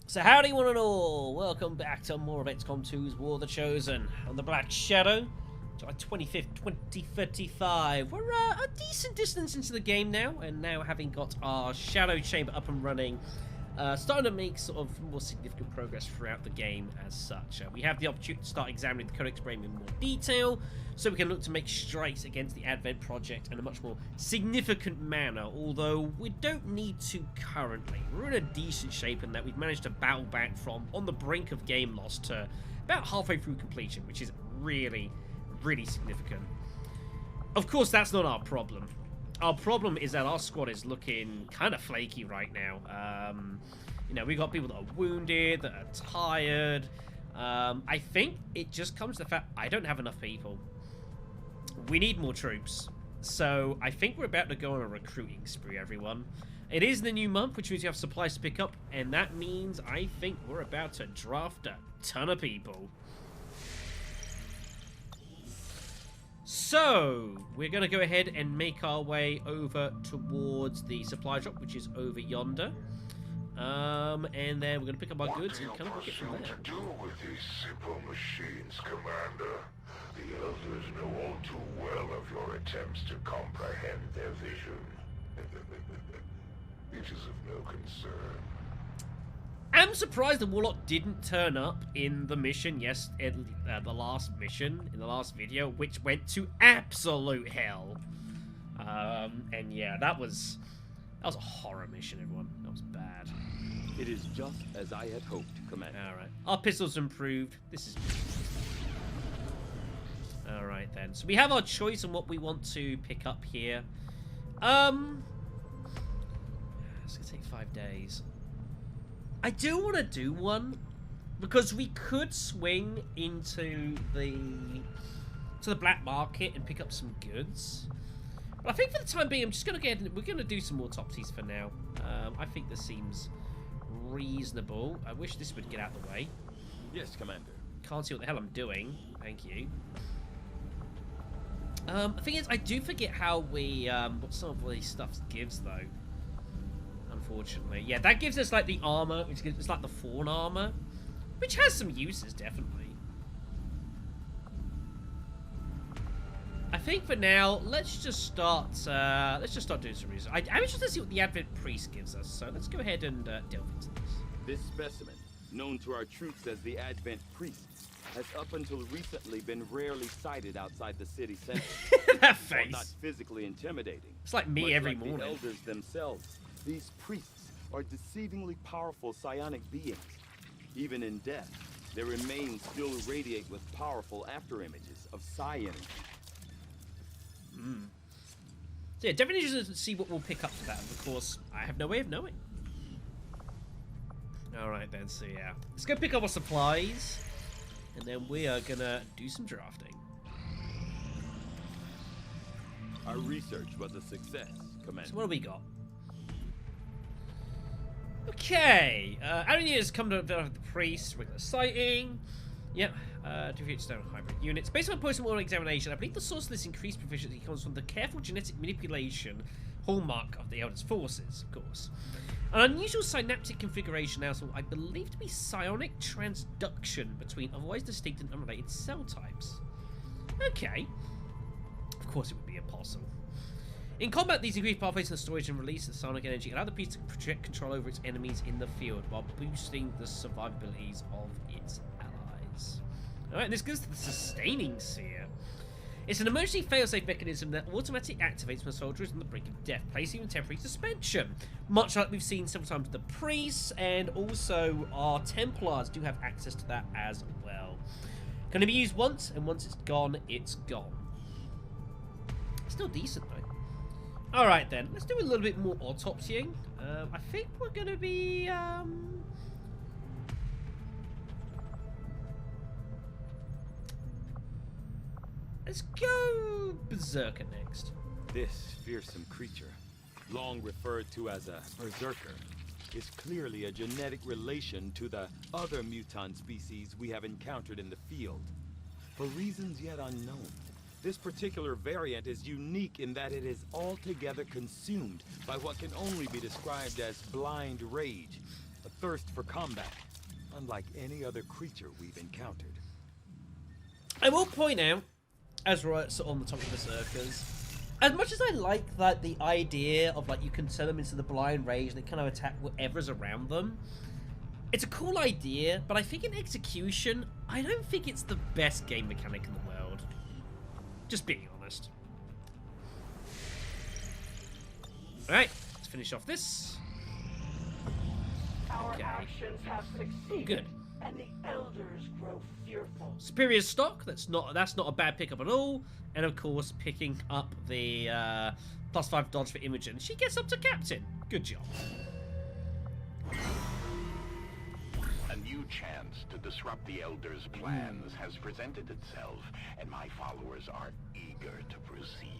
So howdy one and all, welcome back to more of XCOM 2's War of the Chosen on the Black Shadow, July 25th, 2035. We're a decent distance into the game now, and now having got our Shadow Chamber up and running, starting to make sort of more significant progress throughout the game as such. We have the opportunity to start examining the Codex Brain in more detail, so we can look to make strikes against the Advent Project in a much more significant manner, although we don't need to currently. We're in a decent shape in that we've managed to battle back from on the brink of game loss to about halfway through completion, which is really, really significant. Of course, that's not our problem. Our problem is that our squad is looking kind of flaky right now. You know, we've got people that are wounded, that are tired. I think it just comes to the fact I don't have enough people. We need more troops. So I think we're about to go on a recruiting spree, everyone. It is the new month, which means you have supplies to pick up, and that means I think we're about to draft a ton of people. So, we're going to go ahead and make our way over towards the supply drop, which is over yonder. And then we're going to pick up our goods and kind of get from there. What to do with these simple machines, Commander? The elders know all too well of your attempts to comprehend their vision. It is of no concern. I'm surprised the Warlock didn't turn up in the mission, the last mission, in the last video, which went to absolute hell. And yeah, that was a horror mission, everyone. That was bad. It is just as I had hoped, Commander. Alright. Our pistols improved. This is... Alright then. So we have our choice on what we want to pick up here. It's gonna take 5 days. I do want to do one because we could swing into the black market and pick up some goods. But I think for the time being, I'm just gonna we're gonna do some autopsies for now. I think this seems reasonable. I wish this would get out of the way. Yes, Commander. Can't see what the hell I'm doing. Thank you. The thing is, I do forget how we what some of these stuff gives though. Unfortunately, yeah, that gives us like the armor, which gives us like the fawn armor, which has some uses definitely. I think for now, let's just start doing some research. I'm interested to see what the Advent Priest gives us, so let's go ahead and delve into this. This specimen, known to our troops as the Advent Priest, has up until recently been rarely sighted outside the city center. That face. While not physically intimidating. It's like me much every like morning. The elders themselves, these priests are deceivingly powerful psionic beings. Even in death, their remains still radiate with powerful afterimages of psi energy. So yeah, definitely interested to see what we'll pick up for that. Of course, I have no way of knowing. Alright then, so yeah. Let's go pick up our supplies. And then we are gonna do some drafting. Our research was a success, Commander. So what do we got? Okay. Avenger has come to the priest, regular sighting. Yep. Defeat stone hybrid units. Based on post-mortem examination, I believe the source of this increased proficiency comes from the careful genetic manipulation hallmark of the Elder's forces, of course. An unusual synaptic configuration now, so I believe to be psionic transduction between otherwise distinct and unrelated cell types. Okay. Of course it would be impossible. In combat, these increased pathways in the storage and release of psionic energy allow the priest to project control over its enemies in the field while boosting the survivabilities of its allies. Alright, this goes to the sustaining sphere. It's an emergency failsafe mechanism that automatically activates when a soldier is on the brink of death, placing him in temporary suspension. Much like we've seen several times with the priests, and also our Templars do have access to that as well. Can be used once, and once it's gone, it's gone. Still decent though. Alright then, let's do a little bit more autopsying. I think we're going to be... Let's go Berserker next. This fearsome creature, long referred to as a Berserker, is clearly a genetic relation to the other mutant species we have encountered in the field. For reasons yet unknown, this particular variant is unique in that it is altogether consumed by what can only be described as blind rage, a thirst for combat, unlike any other creature we've encountered. I will point out, as we're sort of on the top of the circus, as much as I like that the idea of like you can send them into the blind rage and they kind of attack whatever's around them, it's a cool idea, but I think in execution, I don't think it's the best game mechanic in the world. Just being honest. Alright, let's finish off this. Our Okay. actions have succeeded. Good. And the elders grow fearful. Superior stock, that's not a bad pickup at all. And of course, picking up the +5 dodge for Imogen. She gets up to captain. Good job. A new chance to disrupt the Elders' plans has presented itself, and my followers are eager to proceed.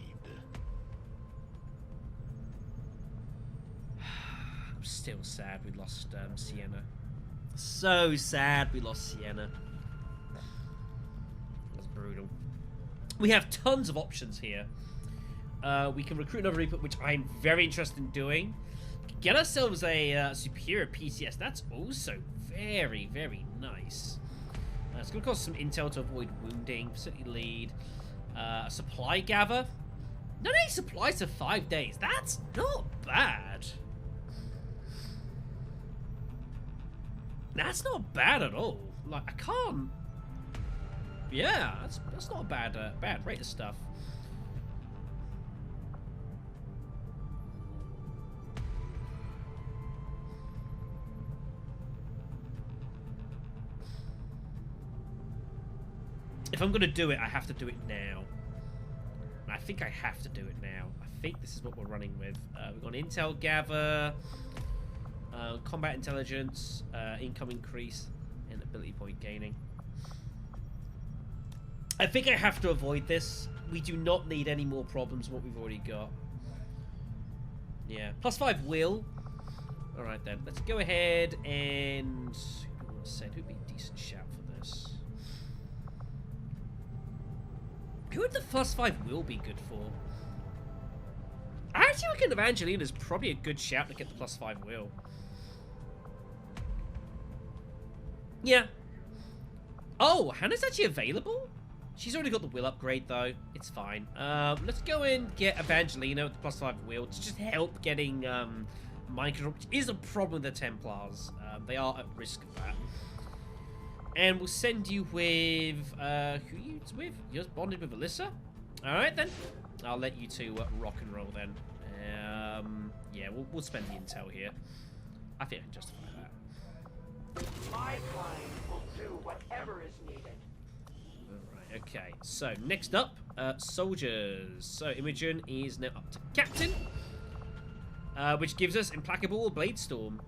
I'm still sad we lost Sienna. So sad we lost Sienna. That's brutal. We have tons of options here. We can recruit another Reaper, which I'm very interested in doing. Get ourselves a superior PCS. That's also very, very nice. It's going to cost some intel to avoid wounding. Facility lead. A supply gather. Not any supplies for 5 days. That's not bad. That's not bad at all. Like, I can't... Yeah, that's not a bad rate of stuff. If I'm going to do it, I have to do it now. And I think I have to do it now. I think this is what we're running with. We've got intel gather, combat intelligence, income increase, and ability point gaining. I think I have to avoid this. We do not need any more problems than what we've already got. Yeah, +5 will. Alright then, let's go ahead and... Who'd be a decent shout for this? Who would the +5 will be good for? I actually reckon Evangelina's probably a good shout to get the +5 will. Yeah. Oh, Hannah's actually available? She's already got the will upgrade though. It's fine. Let's go and get Evangelina with the +5 will to just help getting mind control, which is a problem with the Templars. They are at risk of that. And we'll send you with who are you with? You're bonded with Alyssa? Alright then. I'll let you two rock and roll then. Yeah, we'll spend the intel here. I think I can justify that. My kind will do whatever is needed. Alright, okay. So, next up, soldiers. So, Imogen is now up to captain. Which gives us Implacable Bladestorm.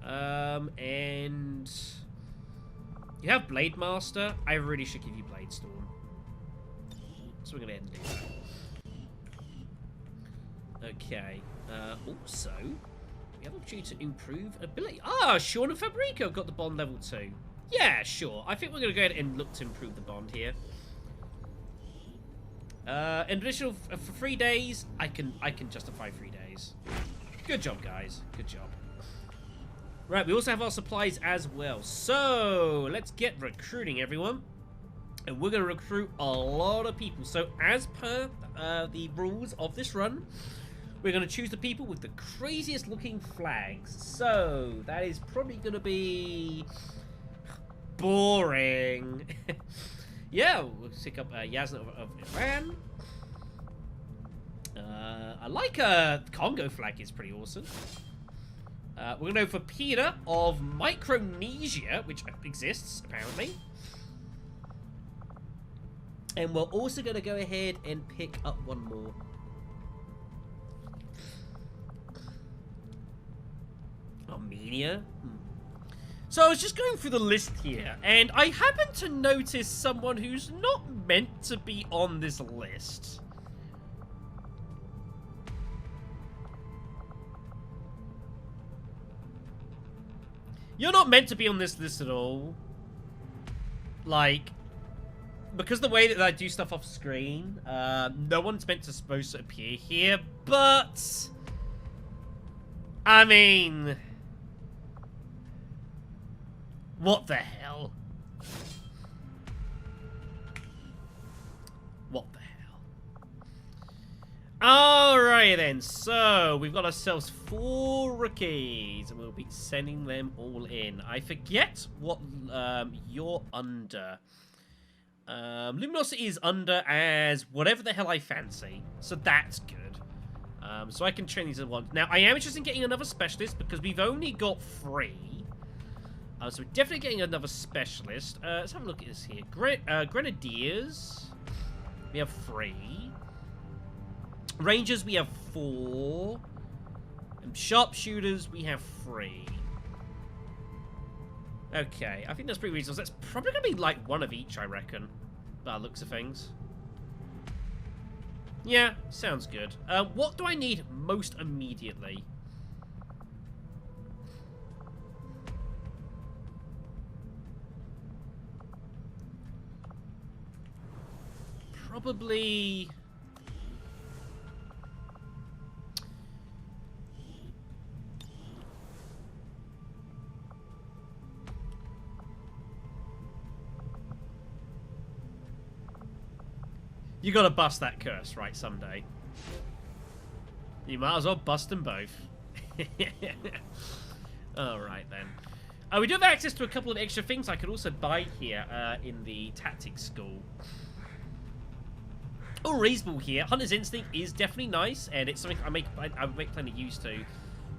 And... You have Blade Master. I really should give you Bladestorm. So we're going to end it. Okay. Also, we have opportunity to improve ability. Ah, Sean and Fabrico have got the bond level 2. Yeah, sure. I think we're going to go ahead and look to improve the bond here. An additional for 3 days. I can justify 3 days. Good job, guys. Good job. Right, we also have our supplies as well. So, let's get recruiting, everyone. And we're going to recruit a lot of people. So, as per the rules of this run, we're going to choose the people with the craziest looking flags. So, that is probably going to be... boring. Yeah, we'll pick up Yasna of Iran. I like Congo flag is pretty awesome. We're going to go for Peter of Micronesia, which exists, apparently. And we're also going to go ahead and pick up one more. Armenia? So I was just going through the list here, and I happened to notice someone who's not meant to be on this list. You're not meant to be on this list at all. Like, because the way that I do stuff off screen, no one's supposed to appear here, but... I mean... What the hell? What the hell? Alright then, so we've got ourselves 4 rookies, and we'll be sending them all in. I forget what you're under. Luminosity is under as whatever the hell I fancy, so that's good. So I can train these at once. Now, I am interested in getting another specialist because we've only got 3. So we're definitely getting another specialist. Let's have a look at this here. Grenadiers, we have 3. Rangers, we have 4. And sharpshooters, we have 3. Okay, I think that's pretty reasonable. That's probably going to be like 1 of each, I reckon, by the looks of things. Yeah, sounds good. What do I need most immediately? Probably... You gotta bust that curse, right, someday. You might as well bust them both. Alright, then. We do have access to a couple of extra things I could also buy here in the tactics school. All reasonable here. Hunter's Instinct is definitely nice, and it's something I would make plenty use to.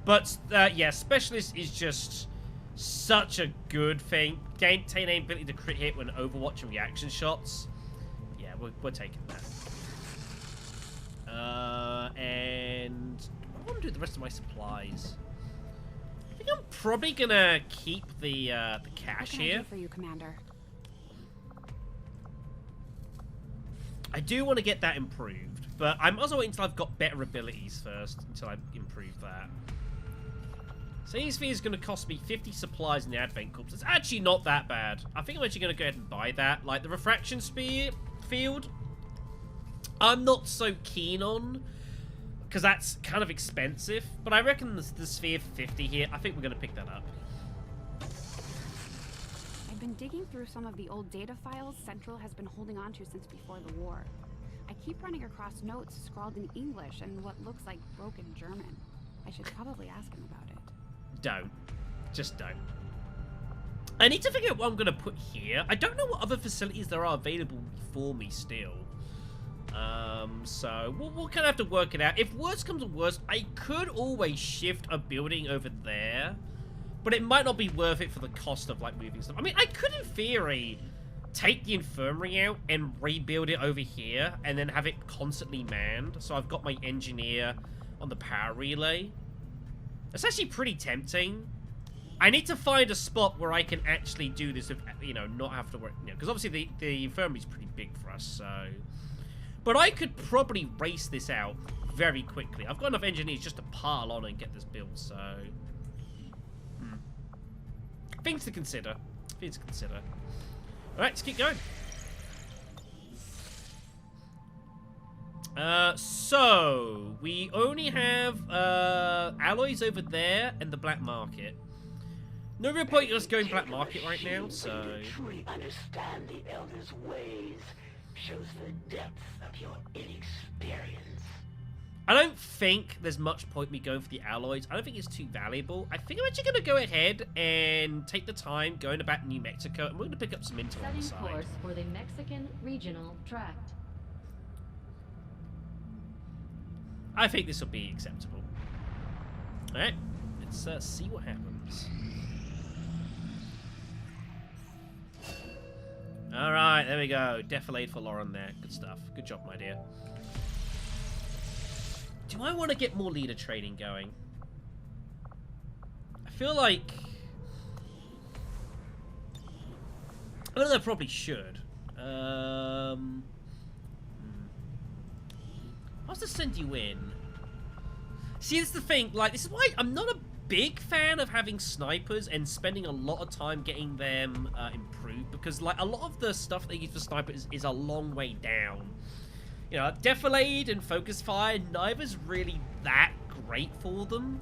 But, yeah, Specialist is just such a good thing. Gain ability to crit hit when overwatching reaction shots. Yeah, we're taking that. And what do I want to do with the rest of my supplies? I think I'm probably gonna keep the cash here. What can I do for you, Commander? I do want to get that improved, but I'm also waiting until I've got better abilities first, until I improve that. So this thing is going to cost me 50 supplies in the Advent Corps. It's actually not that bad. I think I'm actually going to go ahead and buy that. Like, the Refraction Field, I'm not so keen on, because that's kind of expensive. But I reckon the Sphere for 50 here, I think we're going to pick that up. I've been digging through some of the old data files Central has been holding on to since before the war. I keep running across notes scrawled in English and what looks like broken German. I should probably ask him about it. Don't. Just don't. I need to figure out what I'm going to put here. I don't know what other facilities there are available for me still. So we'll kind of have to work it out. If worse comes to worse, I could always shift a building over there. But it might not be worth it for the cost of, like, moving stuff. I mean, I could, in theory, take the infirmary out and rebuild it over here and then have it constantly manned. So I've got my engineer on the power relay. That's actually pretty tempting. I need to find a spot where I can actually do this, you know, not have to work, you know, because obviously the infirmary is pretty big for us, so... But I could probably race this out very quickly. I've got enough engineers just to pile on and get this built, so... Things to consider. Things to consider. Alright, let's keep going. So we only have alloys over there and the black market. No real point in us going black market right now, so... Truly understand the Elder's ways shows the depth of your inexperience. I don't think there's much point me going for the alloys. I don't think it's too valuable. I think I'm actually going to go ahead and take the time going about New Mexico, and we're going to pick up some intel on the Setting side. course for the Mexican Regional Tract. I think this will be acceptable. Alright, let's see what happens. Alright, there we go. Defilade for Lauren there. Good stuff. Good job, my dear. Do I want to get more leader training going? I feel like... I don't know, I probably should. What's to send you in? See, that's the thing. Like, this is why I'm not a big fan of having snipers and spending a lot of time getting them improved, because, like, a lot of the stuff they use for snipers is a long way down. You know, Defilade and Focus Fire, neither's really that great for them.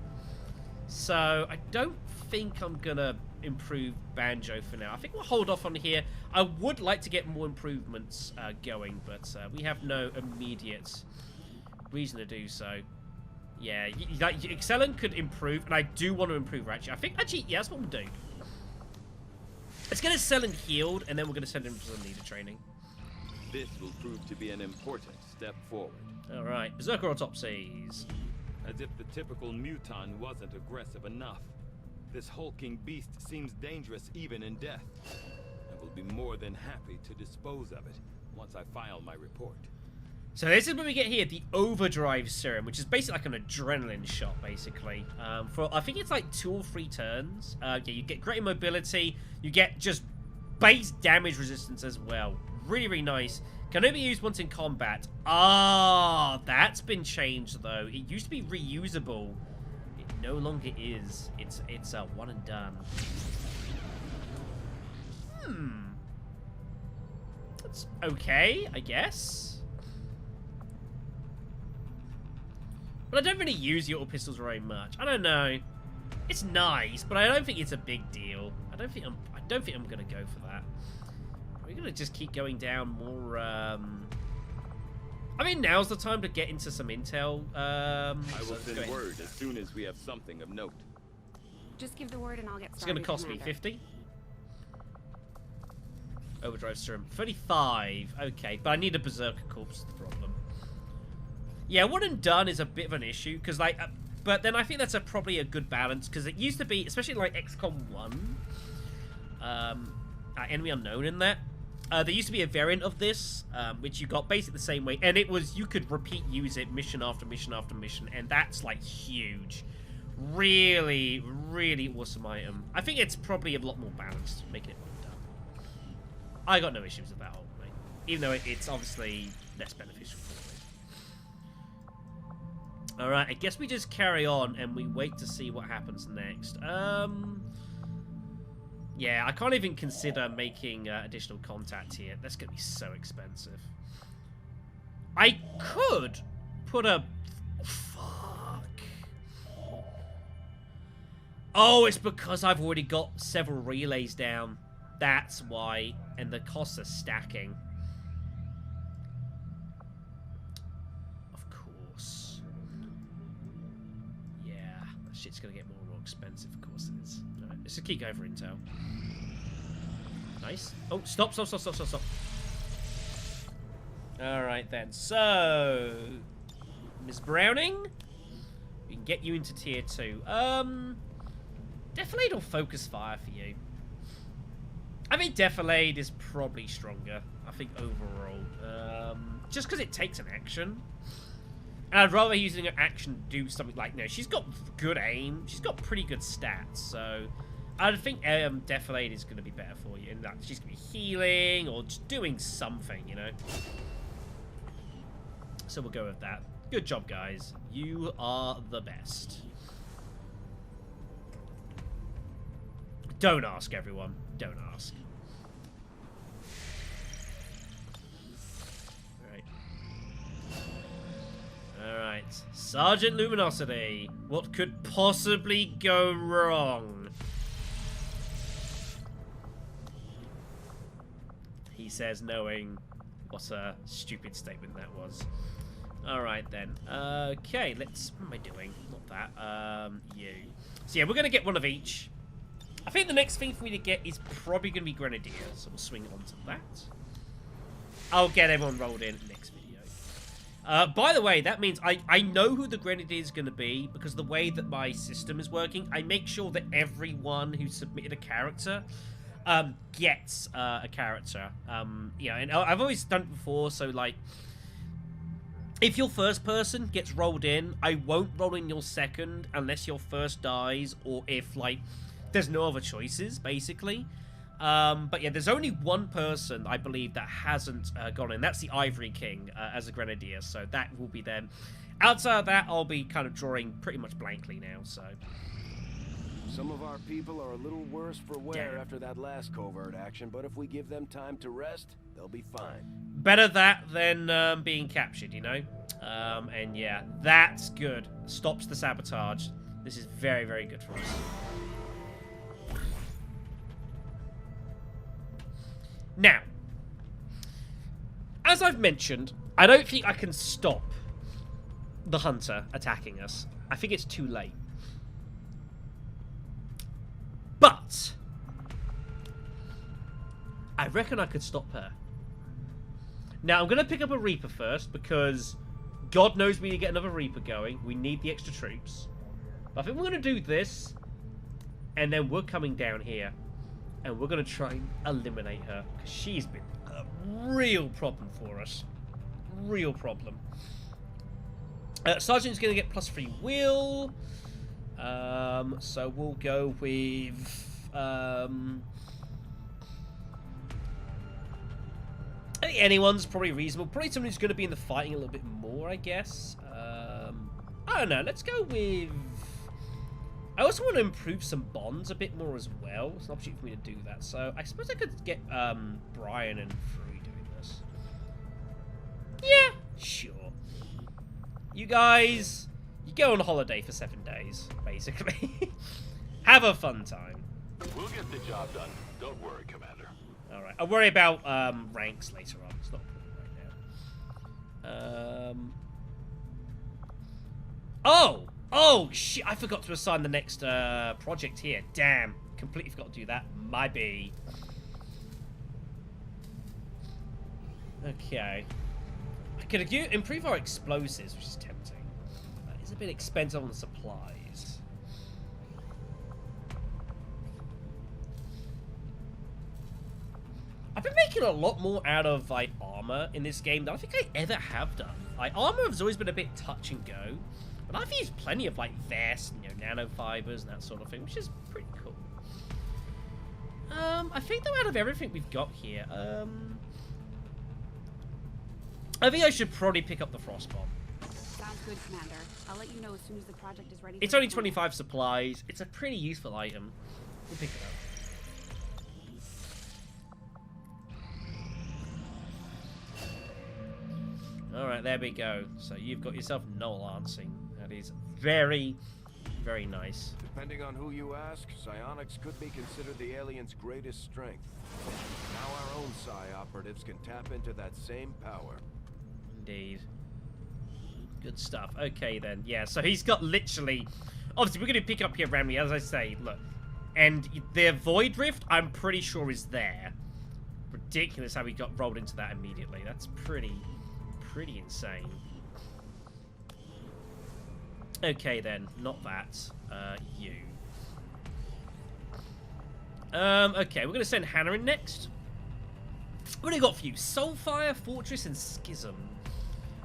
So, I don't think I'm gonna improve Banjo for now. I think we'll hold off on here. I would like to get more improvements going, but we have no immediate reason to do so. Yeah, Excellent could improve, and I do want to improve her, actually. I think, actually, yeah, that's what we'll do. Let's get Excellent healed, and then we're going to send him to some leader training. This will prove to be an important step forward. Alright, Berserker autopsies. As if the typical muton wasn't aggressive enough. This hulking beast seems dangerous even in death. I will be more than happy to dispose of it once I file my report. So this is what we get here, the Overdrive Serum, which is basically like an adrenaline shot, basically. For, I think it's like 2 or 3 turns. Yeah, you get greater mobility, you get just base damage resistance as well. Really, really nice. Can only be used once in combat. Ah, that's been changed, though. It used to be reusable. It no longer is. It's a one and done. That's okay, I guess. But I don't really use the auto pistols very much. I don't know. It's nice, but I don't think it's a big deal. I don't think I'm gonna go for that. We're gonna just keep going down more. I mean, now's the time to get into some intel. I will send word as soon as we have something of note. Just give the word and I'll get started. It's gonna cost me Commander. 50. Overdrive Serum 35. Okay, but I need a Berserker Corpse. Is the problem. Yeah, one and done is a bit of an issue because, like, but then I think that's probably a good balance because it used to be, especially like XCOM 1, Enemy Unknown in that. There used to be a variant of this, which you got basically the same way, and it was you could repeat use it mission after mission after mission, and that's like huge. Really, really awesome item. I think it's probably a lot more balanced, making it one and done. I got no issues with that ultimately, even though it's obviously less beneficial for me. All right, I guess we just carry on and we wait to see what happens next. Yeah, I can't even consider making additional contact here. That's going to be so expensive. I could put a... Fuck. Oh, it's because I've already got several relays down. That's why. And the costs are stacking. Of course. Yeah, that shit's going to get more and more expensive. Of course it is. All right, let's just keep going for intel. Nice. Oh, stop. Alright then, so... Ms. Browning? We can get you into tier 2. Defilade or Focus Fire for you? I think Defilade is probably stronger, I think, overall. Just because it takes an action. And I'd rather using an action to do something like... No, she's got good aim. She's got pretty good stats, so... I think Defilade is going to be better for you. In that she's going to be healing or just doing something, you know. So we'll go with that. Good job, guys. You are the best. Don't ask, everyone. Don't ask. Alright. Sergeant Luminosity. What could possibly go wrong? He says, knowing what a stupid statement that was. Alright then. Okay, let's... What am I doing? Not that. You. So yeah, we're going to get one of each. I think the next thing for me to get is probably going to be Grenadier, so we'll swing on to that. I'll get everyone rolled in next video. By the way, that means I know who the Grenadier is going to be, because the way that my system is working, I make sure that everyone who submitted a character... gets a character. Yeah, and I've always done it before, so like, if your first person gets rolled in, I won't roll in your second unless your first dies, or if like there's no other choices, basically. But yeah, there's only one person I believe that hasn't gone in. That's the Ivory King as a Grenadier, so that will be them. Outside of that, I'll be kind of drawing pretty much blankly now, so. Some of our people are a little worse for wear Damn. after that last covert action, but if we give them time to rest, they'll be fine. Better that than being captured, you know? And yeah, that's good. Stops the sabotage. This is very, very good for us. Now, as I've mentioned, I don't think I can stop the hunter attacking us. I think it's too late. But I reckon I could stop her. Now, I'm going to pick up a Reaper first, because God knows we need to get another Reaper going. We need the extra troops. But I think we're going to do this, and then we're coming down here, and we're going to try and eliminate her, because she's been a real problem for us. Real problem. Sergeant's going to get +3 will. So we'll go with... I think anyone's probably reasonable. Probably someone who's going to be in the fighting a little bit more, I guess. I don't know. Let's go with... I also want to improve some bonds a bit more as well. It's an opportunity for me to do that. So I suppose I could get Brian and Free doing this. Yeah, sure. You guys, you go on holiday for 7 days, basically. Have a fun time. We'll get the job done. Don't worry, Commander. Alright, I'll worry about ranks later on. It's not important right now. Oh, shit, I forgot to assign the next project here. Damn, completely forgot to do that. My B. Okay. I could improve our explosives, which is tempting. It's a bit expensive on the supplies. I've been making a lot more out of, like, armor in this game than I think I ever have done. Like, armor has always been a bit touch and go. But I've used plenty of, like, vests, you know, nanofibers and that sort of thing, which is pretty cool. I think, though, out of everything we've got here, I think I should probably pick up the Frost Bomb. Sounds good, Commander. I'll let you know as soon as the project is ready. It's only 25 supplies. It's a pretty useful item. We'll pick it up. Alright, there we go. So you've got yourself no lancing. That is very, very nice. Depending on who you ask, psionics could be considered the alien's greatest strength. Now our own psi operatives can tap into that same power. Indeed. Good stuff. Okay, then. Yeah, so he's got literally... Obviously, we're going to pick up here randomly, as I say. Look. And the Void Rift, I'm pretty sure, is there. Ridiculous how we got rolled into that immediately. That's pretty insane. Okay, then. Not that. You. Okay, we're going to send Hannah in next. We've already got a few. Soulfire, Fortress, and Schism.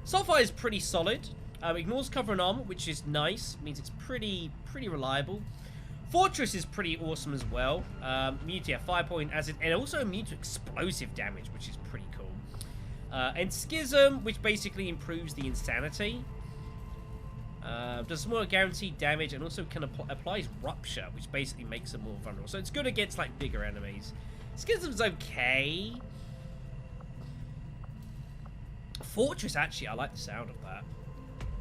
Soulfire is pretty solid. Ignores cover and armor, which is nice. Means it's pretty reliable. Fortress is pretty awesome as well. Immune to 5 point acid, and also immune to explosive damage, which is pretty cool. And Schism, which basically improves the insanity. Does more guaranteed damage, and also can applies Rupture, which basically makes them more vulnerable. So it's good against like bigger enemies. Schism's okay. Fortress, actually, I like the sound of that.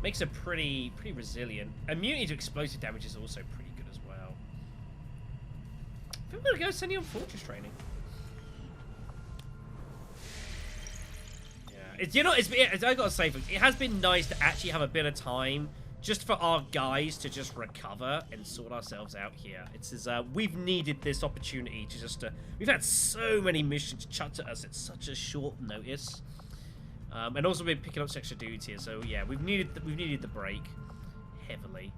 Makes it pretty resilient. Immunity to explosive damage is also pretty good as well. I think we're gonna go send you on Fortress training. Yeah, it's I gotta say, folks, it has been nice to actually have a bit of time just for our guys to just recover and sort ourselves out here. It's as we've needed this opportunity to just we've had so many missions chucked at us at such a short notice. And also we're picking up some extra dudes here, so yeah, we've needed the break heavily.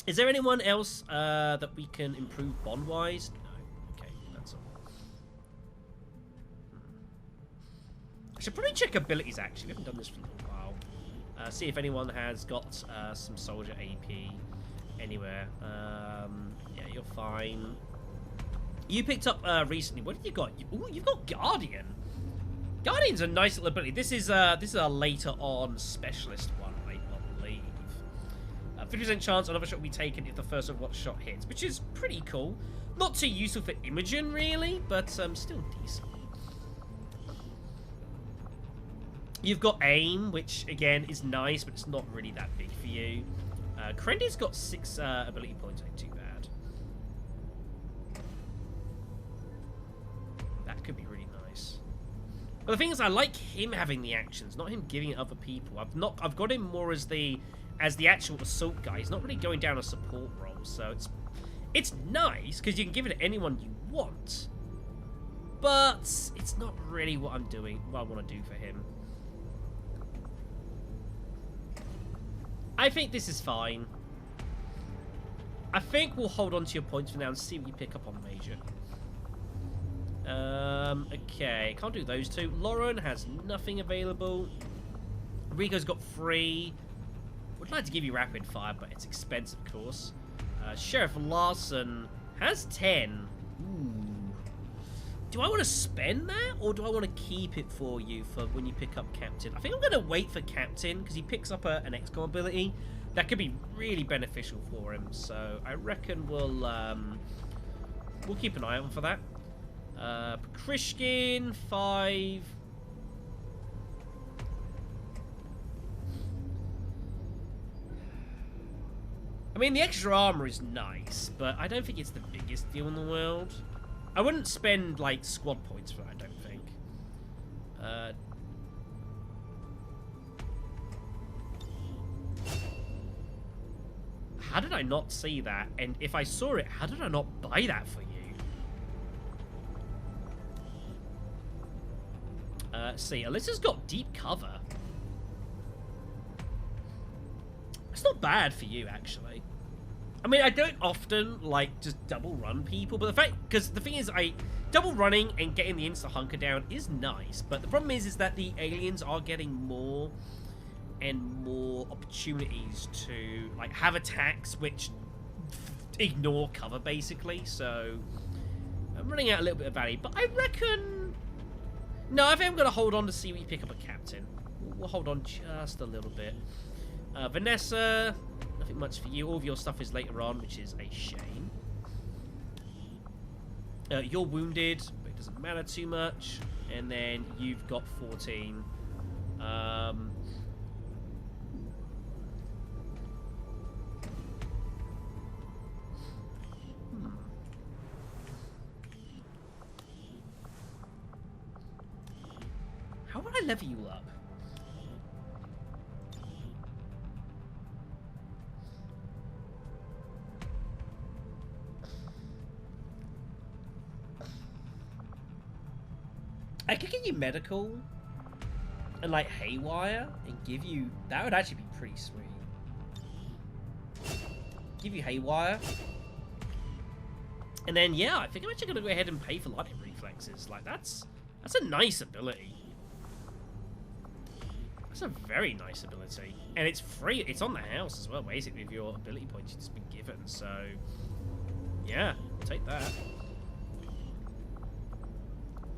Is there anyone else that we can improve bond-wise? No. Okay, that's all. I should probably check abilities, actually. We haven't done this for a little while. See if anyone has got some soldier AP anywhere. Yeah, you're fine. You picked up recently. What have you got? Ooh, you've got Guardian. Guardian's a nice little ability. This is a later on specialist one, I believe. 50% chance another shot will be taken if the first shot hits, which is pretty cool. Not too useful for Imogen, really, but still decent. You've got aim, which again is nice, but it's not really that big for you. Krendi's got 6 ability points, ain't too bad. But the thing is, I like him having the actions, not him giving it other people. I've got him more as the actual assault guy. He's not really going down a support role, so it's nice because you can give it to anyone you want. But it's not really what I'm doing, what I want to do for him. I think this is fine. I think we'll hold on to your points for now and see what you pick up on Major. Okay, can't do those two. Lauren has nothing available. Rico's got 3. Would like to give you rapid fire, but it's expensive, of course. Sheriff Larson has 10. Ooh. Do I want to spend that, or do I want to keep it for you for when you pick up Captain? I think I'm going to wait for Captain, because he picks up an XCOM ability. That could be really beneficial for him, so I reckon we'll keep an eye on for that. Krishkin, 5. I mean, the extra armor is nice, but I don't think it's the biggest deal in the world. I wouldn't spend, like, squad points for it, I don't think. How did I not see that? And if I saw it, how did I not buy that for you? See, Alyssa's got deep cover. It's not bad for you, actually. I mean, I don't often, like, just double run people, but the fact, because the thing is, double running and getting the insta hunker down is nice, but the problem is that the aliens are getting more and more opportunities to, like, have attacks which ignore cover, basically, so I'm running out a little bit of value, but I reckon, no, I think I'm going to hold on to see what you pick up a Captain. We'll hold on just a little bit. Vanessa, nothing much for you. All of your stuff is later on, which is a shame. You're wounded, but it doesn't matter too much. And then you've got 14. How would I level you up? I could get you medical and, like, haywire and give you... That would actually be pretty sweet. Give you haywire. And then, yeah, I think I'm actually going to go ahead and pay for lightning reflexes. Like, that's a nice ability. That's a very nice ability. And it's free. It's on the house as well, basically, with your ability points you've just been given. So, yeah, I'll take that.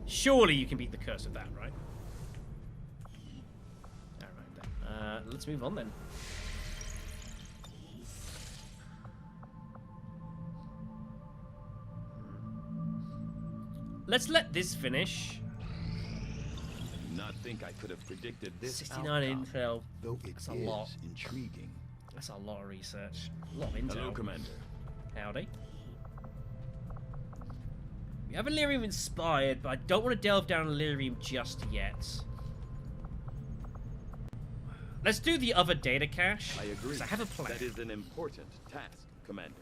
Surely you can beat the curse of that, right? Alright then. Let's move on then. Let's let this finish. I do not think I could have predicted this. 69 outcome, intel. though it That's a is lot. intriguing. That's a lot of research. A lot of intel. Hello, Commander. Howdy. We have Illyrium inspired, but I don't want to delve down Illyrium just yet. Let's do the other data cache. I agree. 'Cause I have a plan. That is an important task, Commander.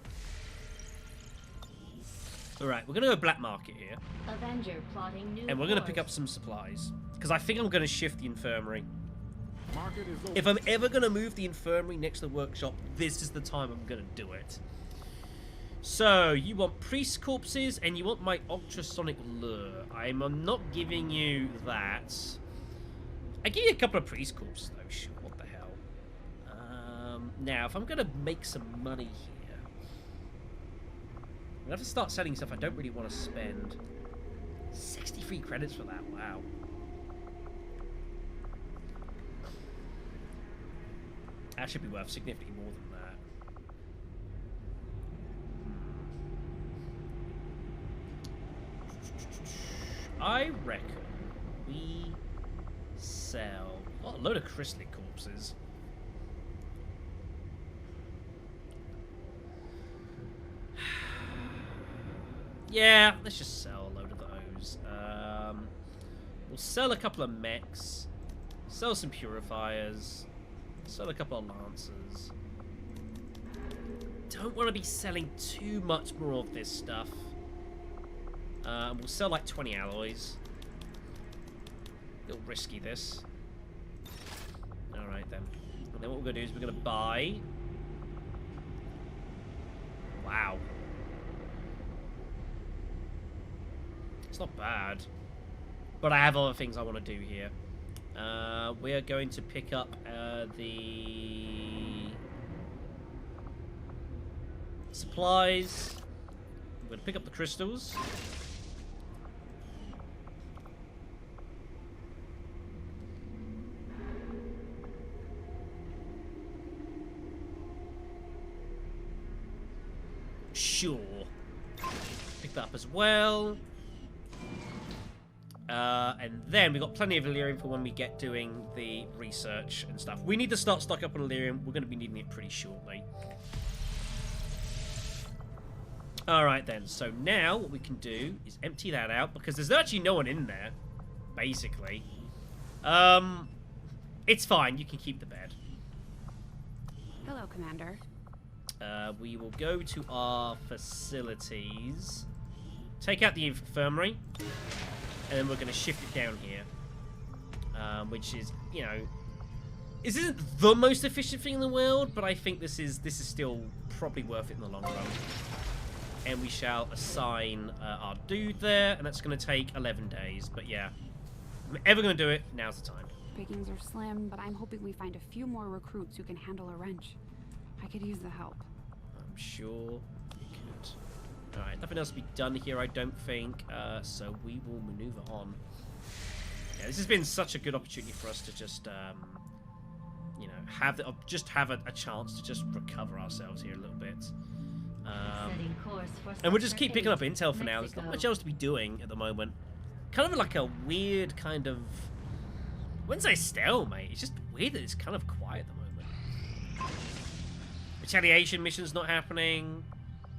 Alright, we're going to go black market here. Avenger plotting new And we're going to pick course. up some supplies. Because I think I'm going to shift the infirmary. Market is open. If I'm ever going to move the infirmary next to the workshop, this is the time I'm going to do it. So, you want priest corpses, and you want my ultrasonic lure. I'm not giving you that. I give you a couple of priest corpses, though. Sure, what the hell. Now, if I'm going to make some money here, I'm going to have to start selling stuff I don't really want to spend. 63 credits for that, wow. That should be worth significantly more than that. I reckon we sell... Oh, a load of chrysalid corpses. Yeah, let's just sell a load of those. We'll sell a couple of mechs. Sell some purifiers. Sell a couple of lancers. Don't want to be selling too much more of this stuff. We'll sell like 20 alloys. A little risky, this. Alright then. And then what we're going to do is we're going to buy... Wow. It's not bad. But I have other things I want to do here. We're going to pick up the... supplies. We're going to pick up the crystals. Sure. Pick that up as well. And then we've got plenty of Illyrium for when we get doing the research and stuff. We need to start stock up on Illyrium. We're going to be needing it pretty shortly. Alright then, so now what we can do is empty that out, because there's actually no one in there, basically. It's fine, you can keep the bed. Hello, Commander. We will go to our facilities, take out the infirmary, and then we're going to shift it down here. Which is, you know, this isn't the most efficient thing in the world, but I think this is still probably worth it in the long run. And we shall assign our dude there, and that's going to take 11 days. But yeah, if I'm ever going to do it, now's the time. Pickings are slim, but I'm hoping we find a few more recruits who can handle a wrench. I could use the help. I'm sure we could. Alright, nothing else to be done here, I don't think. So we will maneuver on. Yeah, this has been such a good opportunity for us to just, you know, have a chance to just recover ourselves here a little bit. And we'll just keep picking up intel for now. There's not much else to be doing at the moment. Kind of like a weird kind of... I wouldn't say stalemate. It's just weird that it's kind of quiet at the moment. Retaliation mission's not happening.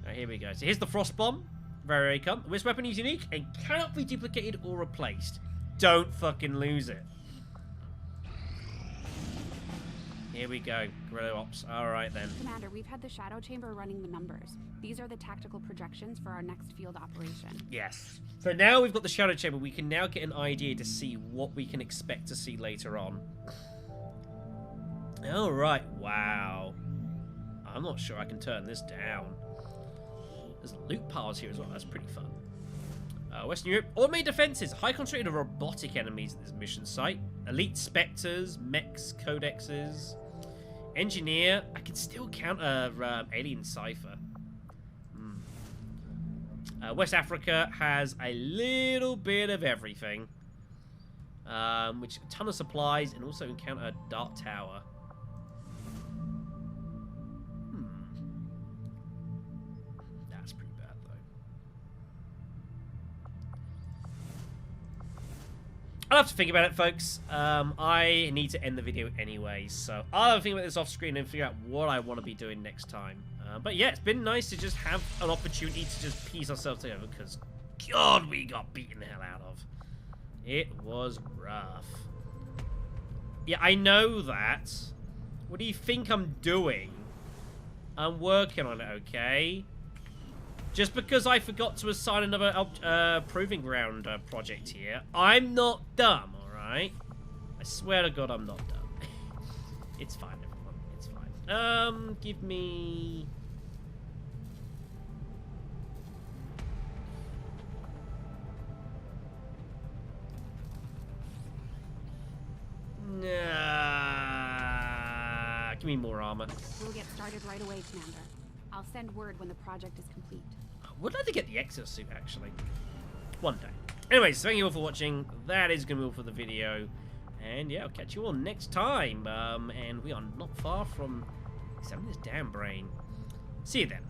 Right, here we go. So here's the frost bomb. Very come. This weapon is unique and cannot be duplicated or replaced. Don't fucking lose it. Here we go. Guerrilla ops. Alright then. Commander, we've had the shadow chamber running the numbers. These are the tactical projections for our next field operation. Yes. So now we've got the shadow chamber, we can now get an idea to see what we can expect to see later on. Alright. Wow. I'm not sure I can turn this down. There's loot piles here as well. That's pretty fun. Western Europe. Automated defenses. High concentration of robotic enemies at this mission site. Elite specters, mechs, codexes. Engineer. I can still counter alien cipher. West Africa has a little bit of everything. Which a ton of supplies and also encounter a dark tower. That's pretty bad though. I'll have to think about it, folks. I need to end the video anyway, so I'll have to think about this off screen and figure out what I want to be doing next time. But yeah, it's been nice to just have an opportunity to just piece ourselves together, because God, we got beaten the hell out of. It was rough. Yeah, I know that. What do you think I'm doing? I'm working on it, okay? Just because I forgot to assign another proving ground project here, I'm not dumb, alright? I swear to God I'm not dumb. It's fine, everyone. It's fine. Give me... give me more armor. We'll get started right away, Commander. I'll send word when the project is complete. I would like to get the exosuit, actually. One day. Anyways, thank you all for watching. That is going to be all for the video. And yeah, I'll catch you all next time. And we are not far from examining this damn brain. See you then.